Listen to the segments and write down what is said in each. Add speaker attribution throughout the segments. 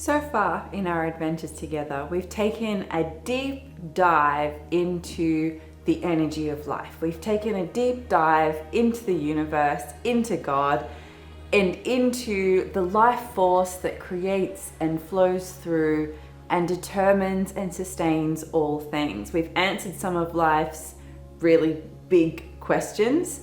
Speaker 1: So far in our adventures together, we've taken a deep dive into the energy of life. We've taken a deep dive into the universe, into God, and into the life force that creates and flows through and determines and sustains all things. We've answered some of life's really big questions,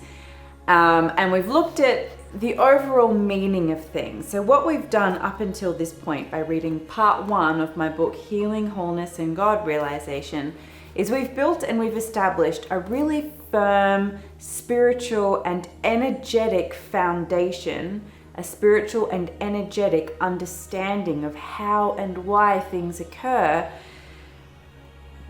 Speaker 1: and we've looked at the overall meaning of things. So what we've done up until this point by reading part 1 of my book, Healing, Wholeness God Realisation, is we've built and we've established a really firm spiritual and energetic foundation, a spiritual and energetic understanding of how and why things occur,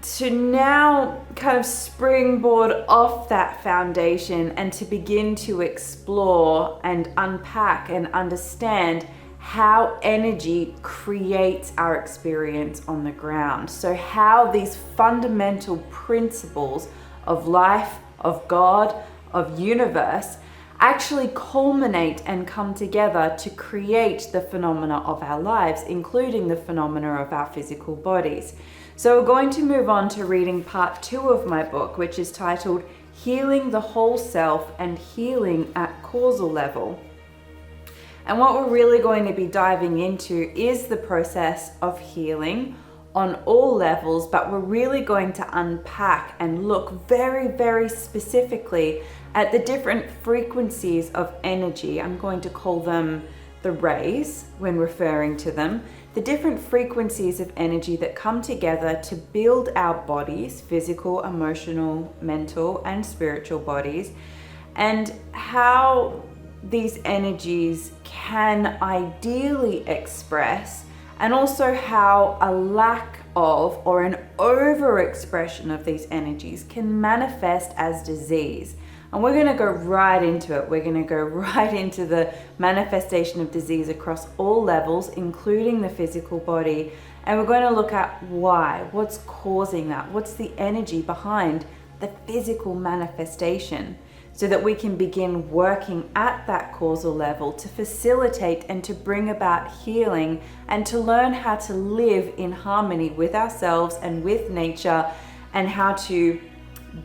Speaker 1: to now kind of springboard off that foundation and to begin to explore and unpack and understand how energy creates our experience on the ground. So how these fundamental principles of life, of God, of universe actually culminate and come together to create the phenomena of our lives, including the phenomena of our physical bodies. So we're going to move on to reading part 2 of my book, which is titled Healing the Whole Self and Healing at Causal Level. And what we're really going to be diving into is the process of healing on all levels, but we're really going to unpack and look very, very specifically at the different frequencies of energy. I'm going to call them the rays when referring to them. The different frequencies of energy that come together to build our bodies, physical, emotional, mental, and spiritual bodies, and how these energies can ideally express, and also how a lack of or an overexpression of these energies can manifest as disease. And we're going to go right into it. We're going to go right into the manifestation of disease across all levels, including the physical body. And we're going to look at why, what's causing that, what's the energy behind the physical manifestation, so that we can begin working at that causal level to facilitate and to bring about healing and to learn how to live in harmony with ourselves and with nature, and how to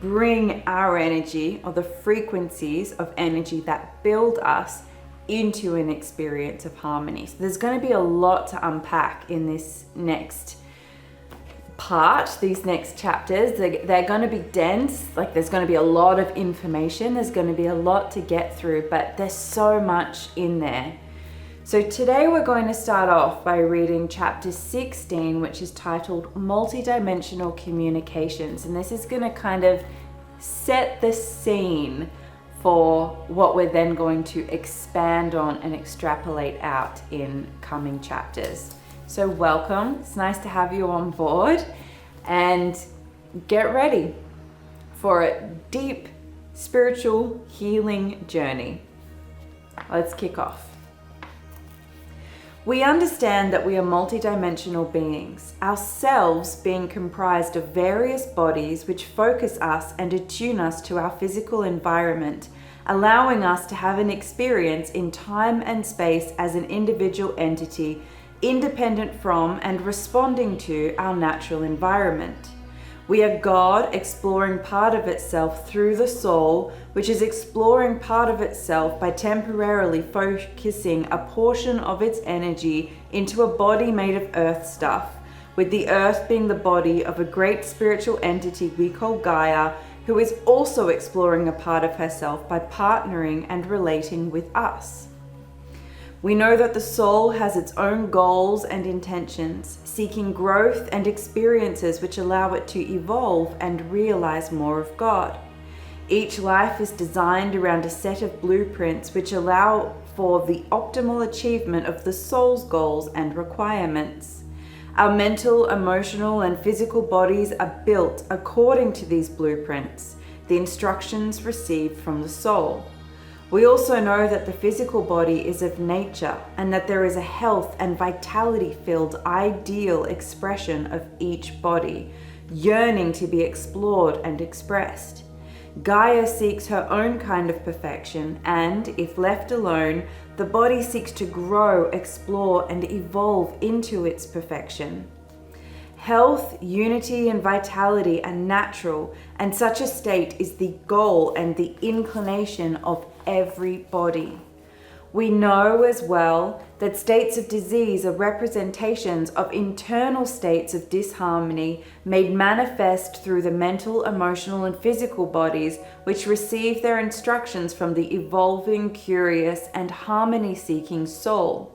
Speaker 1: bring our energy, or the frequencies of energy that build us, into an experience of harmony. So there's going to be a lot to unpack in this next part, these next chapters. They're going to be dense, like there's going to be a lot of information, there's going to be a lot to get through, but there's so much in there. So today we're going to start off by reading chapter 16, which is titled Multidimensional Communications. And this is going to kind of set the scene for what we're then going to expand on and extrapolate out in coming chapters. So welcome, it's nice to have you on board, and get ready for a deep spiritual healing journey. Let's kick off. We understand that we are multidimensional beings, ourselves being comprised of various bodies which focus us and attune us to our physical environment, allowing us to have an experience in time and space as an individual entity, independent from and responding to our natural environment. We are God exploring part of itself through the soul, which is exploring part of itself by temporarily focusing a portion of its energy into a body made of earth stuff, with the earth being the body of a great spiritual entity we call Gaia, who is also exploring a part of herself by partnering and relating with us. We know that the soul has its own goals and intentions, seeking growth and experiences which allow it to evolve and realize more of God. Each life is designed around a set of blueprints which allow for the optimal achievement of the soul's goals and requirements. Our mental, emotional, and physical bodies are built according to these blueprints, the instructions received from the soul. We also know that the physical body is of nature, and that there is a health and vitality-filled ideal expression of each body, yearning to be explored and expressed. Gaia seeks her own kind of perfection and, if left alone, the body seeks to grow, explore, and evolve into its perfection. Health, unity, and vitality are natural, and such a state is the goal and the inclination of every body. We know as well that states of disease are representations of internal states of disharmony made manifest through the mental, emotional, and physical bodies, which receive their instructions from the evolving, curious, and harmony-seeking soul.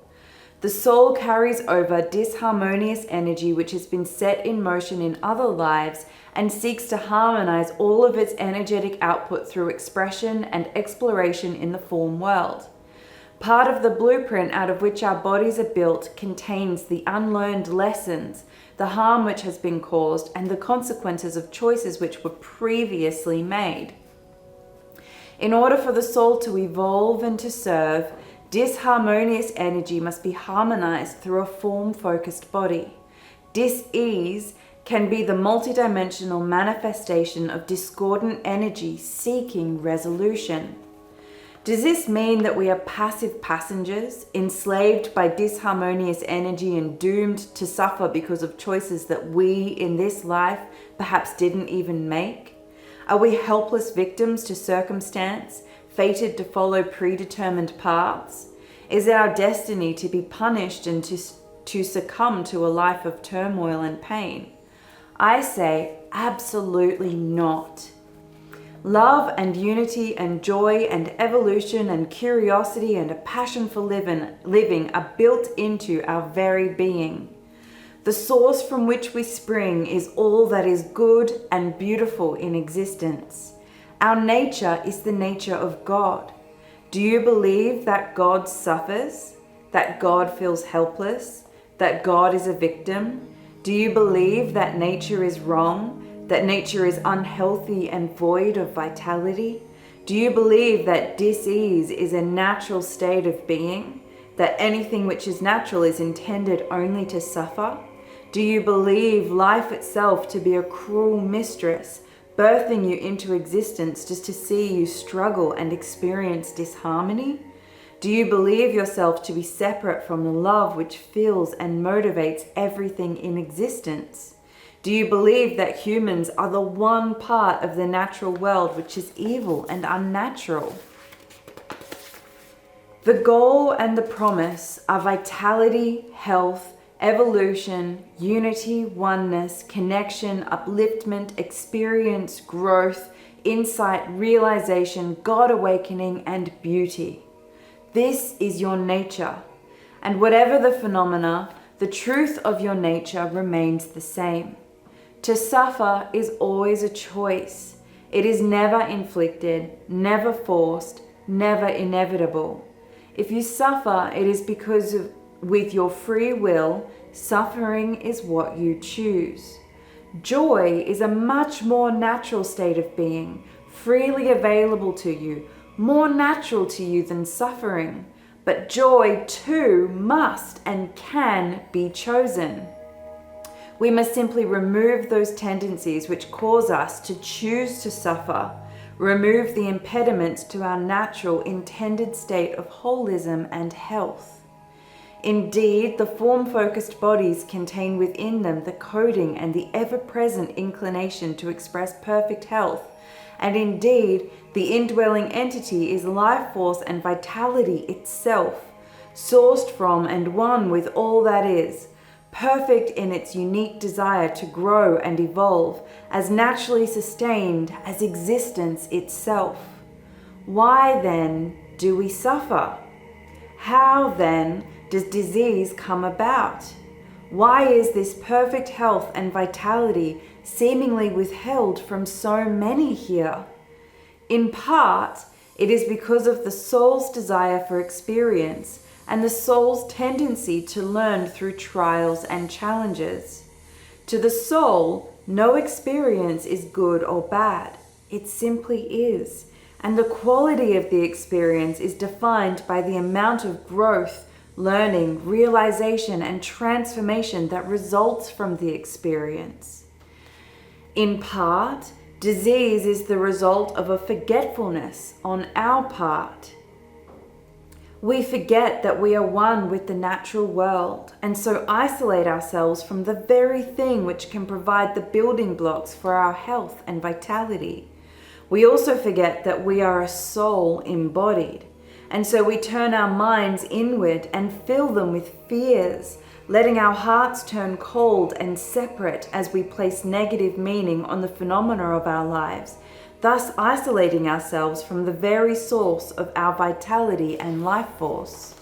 Speaker 1: The soul carries over disharmonious energy which has been set in motion in other lives and seeks to harmonize all of its energetic output through expression and exploration in the form world. Part of the blueprint out of which our bodies are built contains the unlearned lessons, the harm which has been caused, and the consequences of choices which were previously made. In order for the soul to evolve and to serve, disharmonious energy must be harmonized through a form-focused body. Dis-ease can be the multidimensional manifestation of discordant energy seeking resolution. Does this mean that we are passive passengers, enslaved by disharmonious energy and doomed to suffer because of choices that we in this life perhaps didn't even make? Are we helpless victims to circumstance, fated to follow predetermined paths? Is it our destiny to be punished and to succumb to a life of turmoil and pain? I say absolutely not. Love and unity and joy and evolution and curiosity and a passion for living are built into our very being. The source from which we spring is all that is good and beautiful in existence. Our nature is the nature of God. Do you believe that God suffers? That God feels helpless? That God is a victim? Do you believe that nature is wrong? That nature is unhealthy and void of vitality? Do you believe that dis-ease is a natural state of being? That anything which is natural is intended only to suffer? Do you believe life itself to be a cruel mistress, birthing you into existence just to see you struggle and experience disharmony? Do you believe yourself to be separate from the love which fills and motivates everything in existence? Do you believe that humans are the one part of the natural world which is evil and unnatural? The goal and the promise are vitality, health, evolution, unity, oneness, connection, upliftment, experience, growth, insight, realization, God awakening, and beauty. This is your nature. And whatever the phenomena, the truth of your nature remains the same. To suffer is always a choice. It is never inflicted, never forced, never inevitable. If you suffer, it is because with your free will, suffering is what you choose. Joy is a much more natural state of being, freely available to you, more natural to you than suffering. But joy too must and can be chosen. We must simply remove those tendencies which cause us to choose to suffer, remove the impediments to our natural intended state of holism and health. Indeed, the form-focused bodies contain within them the coding and the ever-present inclination to express perfect health, and indeed, the indwelling entity is life force and vitality itself, sourced from and one with all that is, perfect in its unique desire to grow and evolve, as naturally sustained as existence itself. Why then do we suffer? How then does disease come about? Why is this perfect health and vitality seemingly withheld from so many here? In part, it is because of the soul's desire for experience and the soul's tendency to learn through trials and challenges. To the soul, no experience is good or bad. It simply is. And the quality of the experience is defined by the amount of growth, learning, realization, and transformation that results from the experience. In part, disease is the result of a forgetfulness on our part. We forget that we are one with the natural world, and so isolate ourselves from the very thing which can provide the building blocks for our health and vitality. We also forget that we are a soul embodied, and so we turn our minds inward and fill them with fears, letting our hearts turn cold and separate as we place negative meaning on the phenomena of our lives, thus isolating ourselves from the very source of our vitality and life force.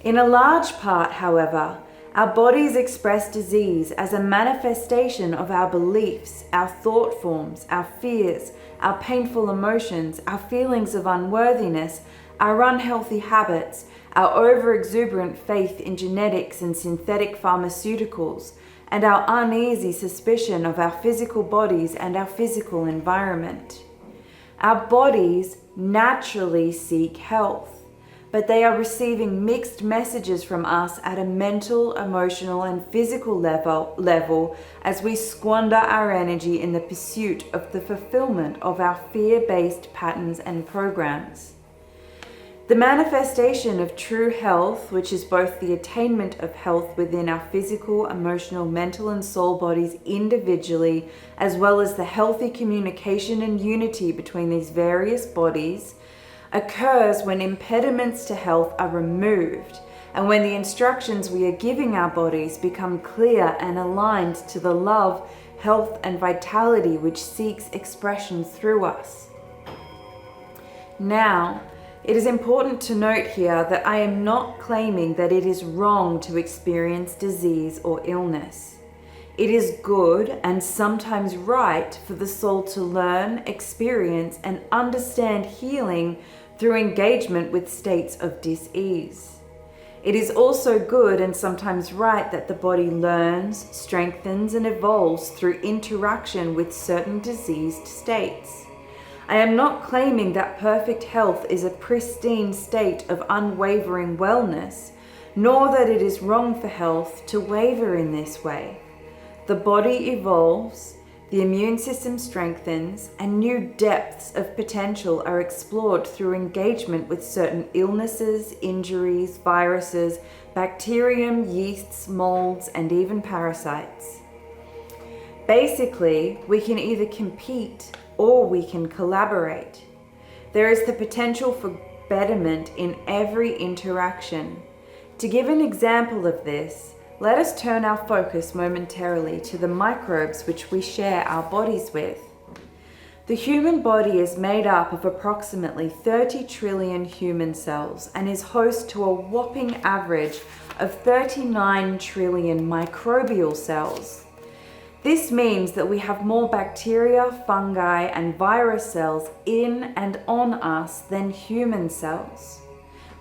Speaker 1: In a large part, however, our bodies express disease as a manifestation of our beliefs, our thought forms, our fears, our painful emotions, our feelings of unworthiness, our unhealthy habits, our overexuberant faith in genetics and synthetic pharmaceuticals, and our uneasy suspicion of our physical bodies and our physical environment. Our bodies naturally seek health, but they are receiving mixed messages from us at a mental, emotional, and physical level as we squander our energy in the pursuit of the fulfillment of our fear-based patterns and programs. The manifestation of true health, which is both the attainment of health within our physical, emotional, mental, and soul bodies individually, as well as the healthy communication and unity between these various bodies, occurs when impediments to health are removed and when the instructions we are giving our bodies become clear and aligned to the love, health, and vitality which seeks expression through us. Now, it is important to note here that I am not claiming that it is wrong to experience disease or illness. It is good and sometimes right for the soul to learn, experience, and understand healing through engagement with states of dis-ease. It is also good and sometimes right that the body learns, strengthens, and evolves through interaction with certain diseased states. I am not claiming that perfect health is a pristine state of unwavering wellness, nor that it is wrong for health to waver in this way. The body evolves, the immune system strengthens, and new depths of potential are explored through engagement with certain illnesses, injuries, viruses, bacterium, yeasts, molds, and even parasites. Basically, we can either compete or we can collaborate. There is the potential for betterment in every interaction. To give an example of this, let us turn our focus momentarily to the microbes which we share our bodies with. The human body is made up of approximately 30 trillion human cells and is host to a whopping average of 39 trillion microbial cells. This means that we have more bacteria, fungi, and virus cells in and on us than human cells.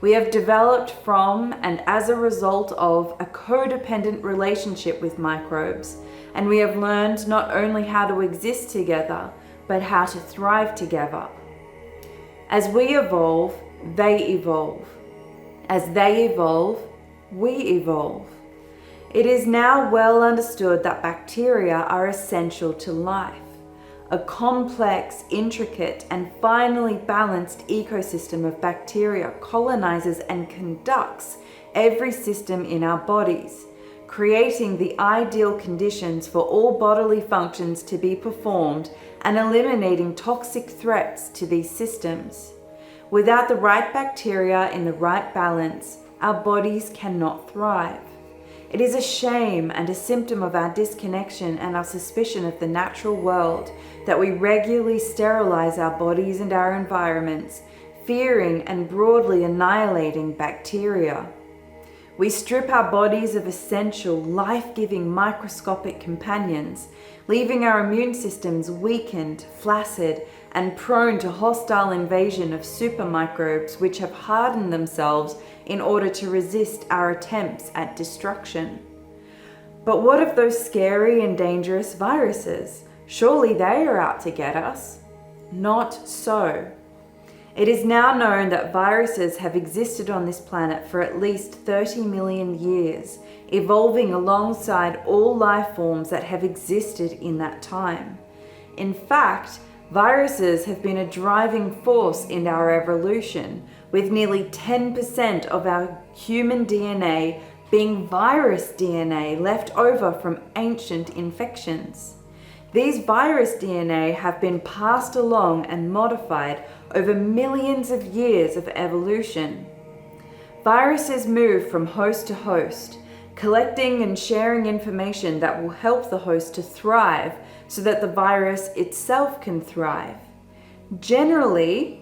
Speaker 1: We have developed from and as a result of a codependent relationship with microbes, and we have learned not only how to exist together, but how to thrive together. As we evolve, they evolve. As they evolve, we evolve. It is now well understood that bacteria are essential to life. A complex, intricate, and finely balanced ecosystem of bacteria colonizes and conducts every system in our bodies, creating the ideal conditions for all bodily functions to be performed and eliminating toxic threats to these systems. Without the right bacteria in the right balance, our bodies cannot thrive. It is a shame and a symptom of our disconnection and our suspicion of the natural world that we regularly sterilize our bodies and our environments, fearing and broadly annihilating bacteria. We strip our bodies of essential, life-giving microscopic companions, leaving our immune systems weakened, flaccid, and prone to hostile invasion of supermicrobes which have hardened themselves in order to resist our attempts at destruction. But what of those scary and dangerous viruses? Surely they are out to get us. Not so. It is now known that viruses have existed on this planet for at least 30 million years, evolving alongside all life forms that have existed in that time. In fact, viruses have been a driving force in our evolution, with nearly 10% of our human DNA being virus DNA left over from ancient infections. These virus DNA have been passed along and modified over millions of years of evolution. Viruses move from host to host, collecting and sharing information that will help the host to thrive so that the virus itself can thrive. Generally,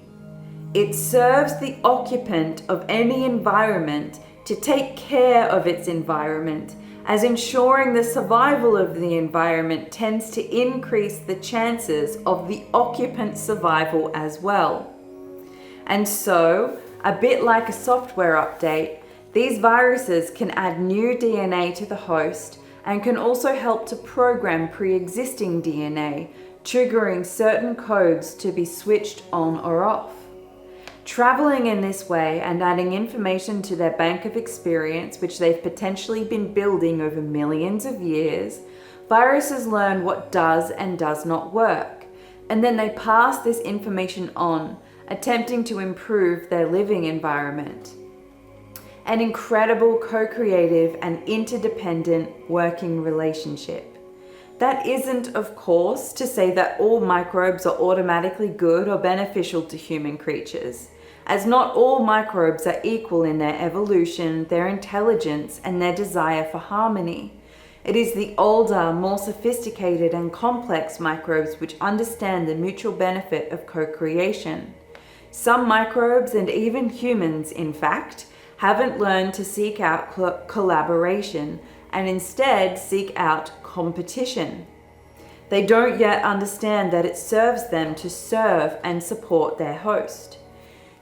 Speaker 1: it serves the occupant of any environment to take care of its environment, as ensuring the survival of the environment tends to increase the chances of the occupant's survival as well. And so, a bit like a software update, these viruses can add new DNA to the host and can also help to program pre-existing DNA, triggering certain codes to be switched on or off. Traveling in this way and adding information to their bank of experience, which they've potentially been building over millions of years, viruses learn what does and does not work, and then they pass this information on, attempting to improve their living environment. An incredible co-creative and interdependent working relationship. That isn't, of course, to say that all microbes are automatically good or beneficial to human creatures, as not all microbes are equal in their evolution, their intelligence, and their desire for harmony. It is the older, more sophisticated and complex microbes which understand the mutual benefit of co-creation. Some microbes, and even humans, in fact, haven't learned to seek out collaboration and instead seek out competition. They don't yet understand that it serves them to serve and support their host.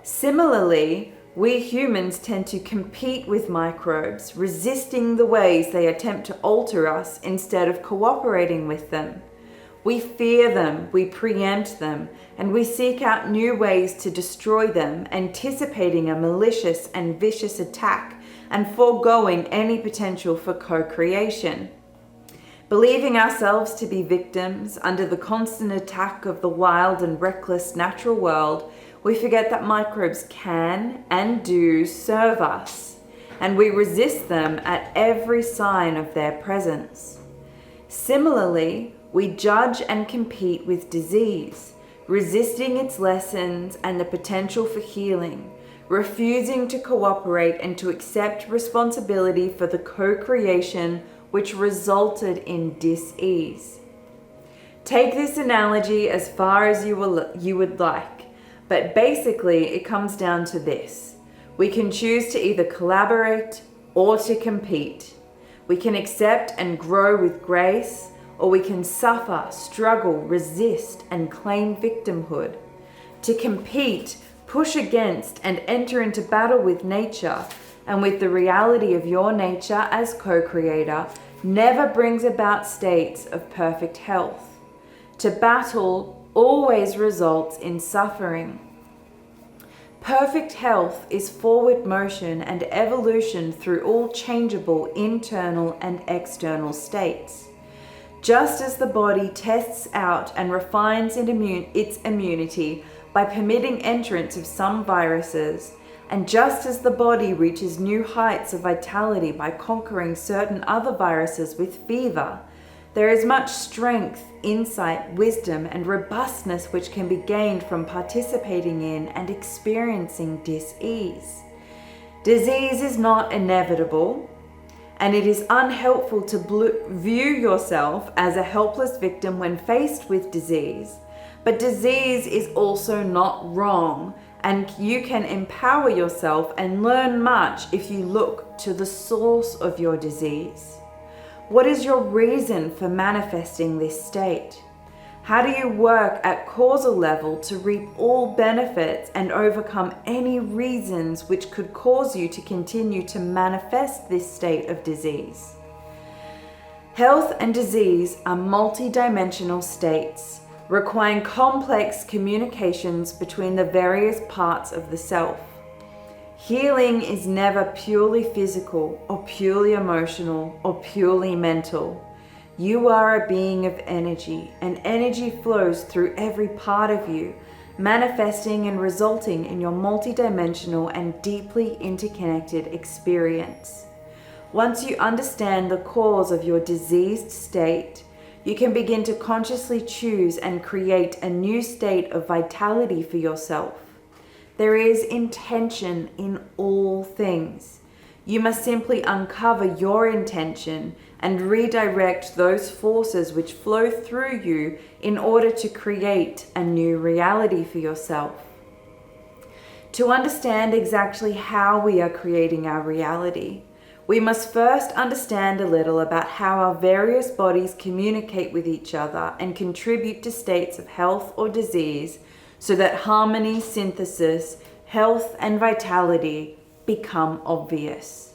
Speaker 1: Similarly, we humans tend to compete with microbes, resisting the ways they attempt to alter us instead of cooperating with them. We fear them, we preempt them, and we seek out new ways to destroy them, anticipating a malicious and vicious attack and foregoing any potential for co-creation. Believing ourselves to be victims under the constant attack of the wild and reckless natural world, we forget that microbes can and do serve us, and we resist them at every sign of their presence. Similarly, we judge and compete with disease, resisting its lessons and the potential for healing, refusing to cooperate and to accept responsibility for the co-creation which resulted in dis-ease. Take this analogy as far as you would like, but basically it comes down to this. We can choose to either collaborate or to compete. We can accept and grow with grace, or we can suffer, struggle, resist, and claim victimhood. To compete, push against, and enter into battle with nature and with the reality of your nature as co-creator never brings about states of perfect health. To battle always results in suffering. Perfect health is forward motion and evolution through all changeable internal and external states. Just as the body tests out and refines its immunity by permitting entrance of some viruses, and just as the body reaches new heights of vitality by conquering certain other viruses with fever, there is much strength, insight, wisdom, and robustness which can be gained from participating in and experiencing dis-ease. Disease is not inevitable, and it is unhelpful to view yourself as a helpless victim when faced with disease. But disease is also not wrong, and you can empower yourself and learn much if you look to the source of your disease. What is your reason for manifesting this state? How do you work at causal level to reap all benefits and overcome any reasons which could cause you to continue to manifest this state of disease? Health and disease are multidimensional states, requiring complex communications between the various parts of the self. Healing is never purely physical or purely emotional or purely mental. You are a being of energy, and energy flows through every part of you, manifesting and resulting in your multidimensional and deeply interconnected experience. Once you understand the cause of your diseased state, you can begin to consciously choose and create a new state of vitality for yourself. There is intention in all things. You must simply uncover your intention and redirect those forces which flow through you in order to create a new reality for yourself. To understand exactly how we are creating our reality, we must first understand a little about how our various bodies communicate with each other and contribute to states of health or disease, so that harmony, synthesis, health, and vitality become obvious.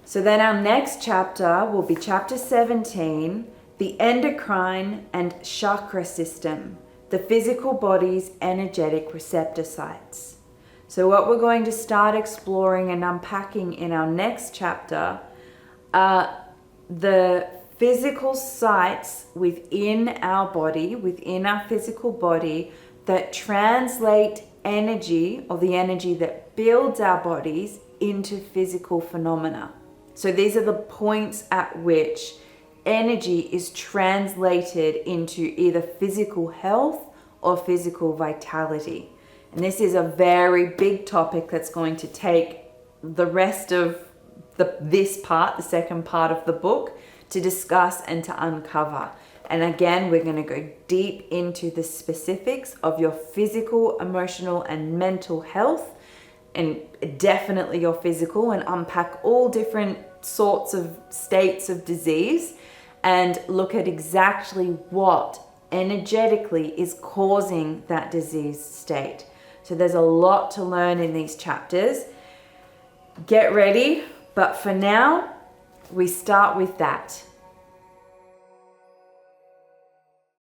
Speaker 1: So then our next chapter will be chapter 17, the endocrine and chakra system, the physical body's energetic receptor sites. So what we're going to start exploring and unpacking in our next chapter are the physical sites within our body, within our physical body, that translate energy, or the energy that builds our bodies, into physical phenomena. So these are the points at which energy is translated into either physical health or physical vitality. And this is a very big topic that's going to take the rest of this part, the second part of the book, to discuss and to uncover. And again, we're going to go deep into the specifics of your physical, emotional, and mental health, and definitely your physical, and unpack all different sorts of states of disease and look at exactly what energetically is causing that diseased state. So there's a lot to learn in these chapters. Get ready, but for now, we start with that.